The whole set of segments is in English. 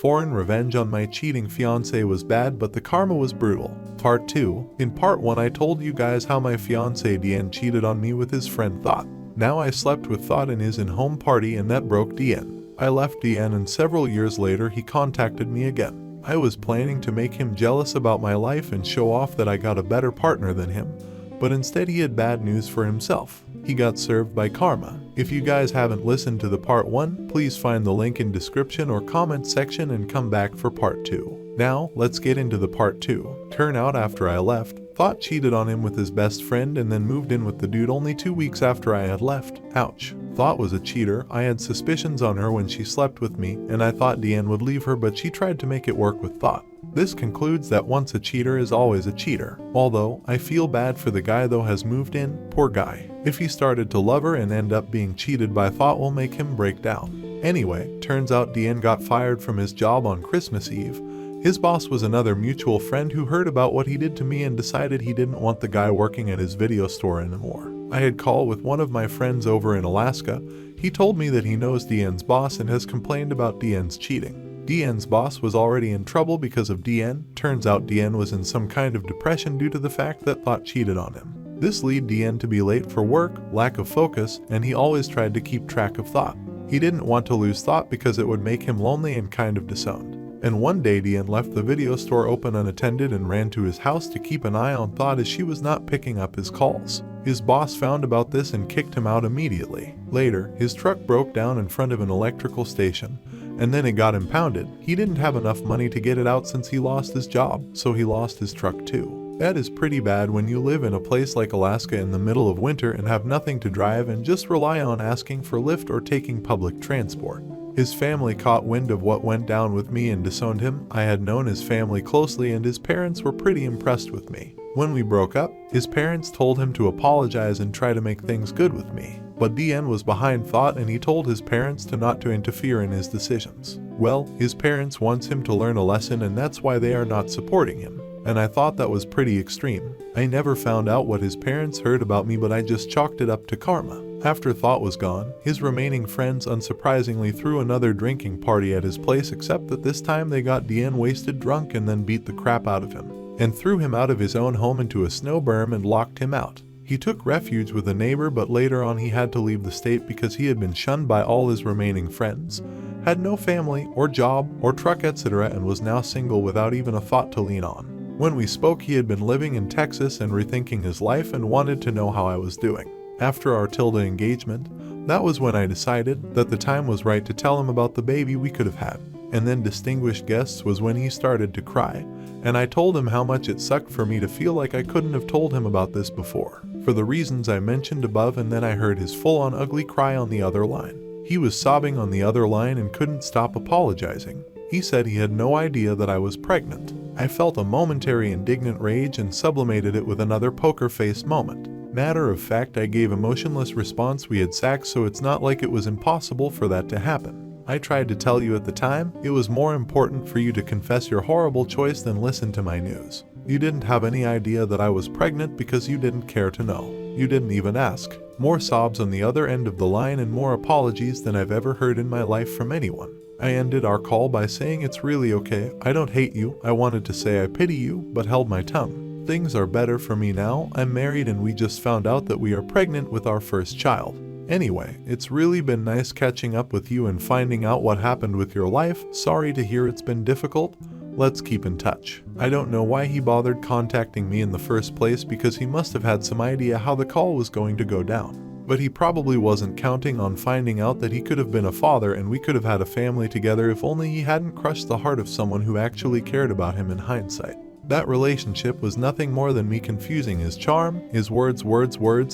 Foreign revenge on my cheating fiancé was bad, but the karma was brutal. Part 2. In part 1 I told you guys how my fiancé Dian cheated on me with his friend Thought. Now I slept with Thought in his in-home party and that broke Dian. I left Dian and several years later he contacted me again. I was planning to make him jealous about my life and show off that I got a better partner than him. But instead he had bad news for himself. He got served by karma. If you guys haven't listened to the part 1, please find the link in description or comment section and come back for part 2. Now, let's get into the part 2. Turn out after I left, Thought cheated on him with his best friend and then moved in with the dude only 2 weeks after I had left. Ouch. Thought was a cheater. I had suspicions on her when she slept with me, and I thought Dian would leave her, but she tried to make it work with Thought. This concludes that once a cheater is always a cheater. Although, I feel bad for the guy though has moved in, poor guy. If he started to love her and end up being cheated by Thought will make him break down. Anyway, turns out Dian got fired from his job on Christmas Eve. His boss was another mutual friend who heard about what he did to me and decided he didn't want the guy working at his video store anymore. I had called with one of my friends over in Alaska. He told me that he knows Dian's boss and has complained about Dian's cheating. Dian's boss was already in trouble because of Dian. Turns out Dian was in some kind of depression due to the fact that Thought cheated on him. This led Dian to be late for work, lack of focus, and he always tried to keep track of Thought. He didn't want to lose Thought because it would make him lonely and kind of disowned. And one day Dian left the video store open unattended and ran to his house to keep an eye on Thought as she was not picking up his calls. His boss found about this and kicked him out immediately. Later, his truck broke down in front of an electrical station, and then it got impounded. He didn't have enough money to get it out since he lost his job, so he lost his truck too. That is pretty bad when you live in a place like Alaska in the middle of winter and have nothing to drive and just rely on asking for Lyft or taking public transport. His family caught wind of what went down with me and disowned him. I had known his family closely and his parents were pretty impressed with me. When we broke up, his parents told him to apologize and try to make things good with me. But Dian was behind Thought and he told his parents not to interfere in his decisions. Well, his parents wants him to learn a lesson and that's why they are not supporting him. And I thought that was pretty extreme. I never found out what his parents heard about me, but I just chalked it up to karma. After Thought was gone, his remaining friends unsurprisingly threw another drinking party at his place, except that this time they got Dian wasted drunk and then beat the crap out of him, and threw him out of his own home into a snow berm and locked him out. He took refuge with a neighbor, but later on he had to leave the state because he had been shunned by all his remaining friends, had no family or job or truck etc., and was now single without even a thought to lean on. When we spoke, he had been living in Texas and rethinking his life and wanted to know how I was doing. After our engagement, that was when I decided that the time was right to tell him about the baby we could have had. And then distinguished guests was when he started to cry, and I told him how much it sucked for me to feel like I couldn't have told him about this before, for the reasons I mentioned above, and then I heard his full-on ugly cry on the other line. He was sobbing on the other line and couldn't stop apologizing. He said he had no idea that I was pregnant. I felt a momentary indignant rage and sublimated it with another poker face moment. Matter of fact, I gave a emotionless response. We had sex, so it's not like it was impossible for that to happen. I tried to tell you at the time, it was more important for you to confess your horrible choice than listen to my news. You didn't have any idea that I was pregnant because you didn't care to know. You didn't even ask. More sobs on the other end of the line and more apologies than I've ever heard in my life from anyone. I ended our call by saying it's really okay, I don't hate you. I wanted to say I pity you, but held my tongue. Things are better for me now. I'm married and we just found out that we are pregnant with our first child. Anyway, it's really been nice catching up with you and finding out what happened with your life. Sorry to hear it's been difficult. Let's keep in touch. I don't know why he bothered contacting me in the first place because he must have had some idea how the call was going to go down. But he probably wasn't counting on finding out that he could have been a father and we could have had a family together if only he hadn't crushed the heart of someone who actually cared about him in hindsight. That relationship was nothing more than me confusing his charm, his words,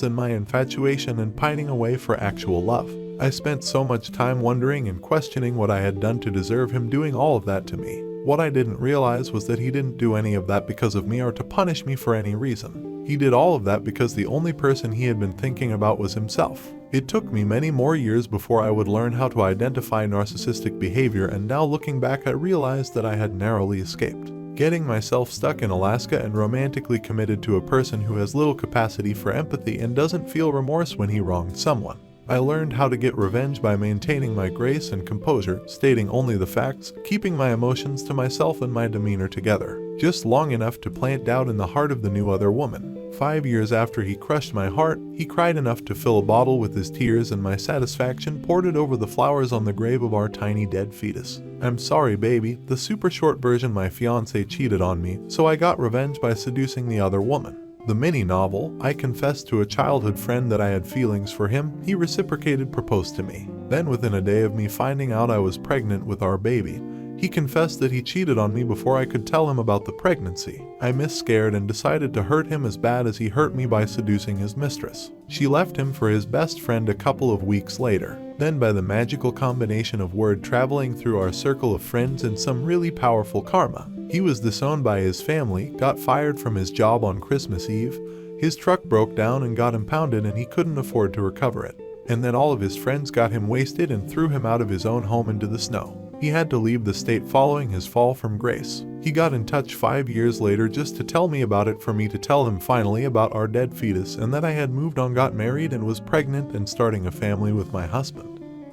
and my infatuation and pining away for actual love. I spent so much time wondering and questioning what I had done to deserve him doing all of that to me. What I didn't realize was that he didn't do any of that because of me or to punish me for any reason. He did all of that because the only person he had been thinking about was himself. It took me many more years before I would learn how to identify narcissistic behavior, and now looking back I realized that I had narrowly escaped. Getting myself stuck in Alaska and romantically committed to a person who has little capacity for empathy and doesn't feel remorse when he wronged someone. I learned how to get revenge by maintaining my grace and composure, stating only the facts, keeping my emotions to myself and my demeanor together, just long enough to plant doubt in the heart of the new other woman. 5 years after he crushed my heart, he cried enough to fill a bottle with his tears, and my satisfaction poured it over the flowers on the grave of our tiny dead fetus. I'm sorry, baby. The super short version: my fiance cheated on me, so I got revenge by seducing the other woman. The mini novel: I confessed to a childhood friend that I had feelings for him. He reciprocated, proposed to me. Then within a day of me finding out I was pregnant with our baby, he confessed that he cheated on me before I could tell him about the pregnancy. I misscared and decided to hurt him as bad as he hurt me by seducing his mistress. She left him for his best friend a couple of weeks later. Then, by the magical combination of word traveling through our circle of friends and some really powerful karma, he was disowned by his family, got fired from his job on Christmas Eve, his truck broke down and got impounded and he couldn't afford to recover it. And then all of his friends got him wasted and threw him out of his own home into the snow. He had to leave the state following his fall from grace. He got in touch 5 years later just to tell me about it, for me to tell him finally about our dead fetus and that I had moved on, got married and was pregnant and starting a family with my husband.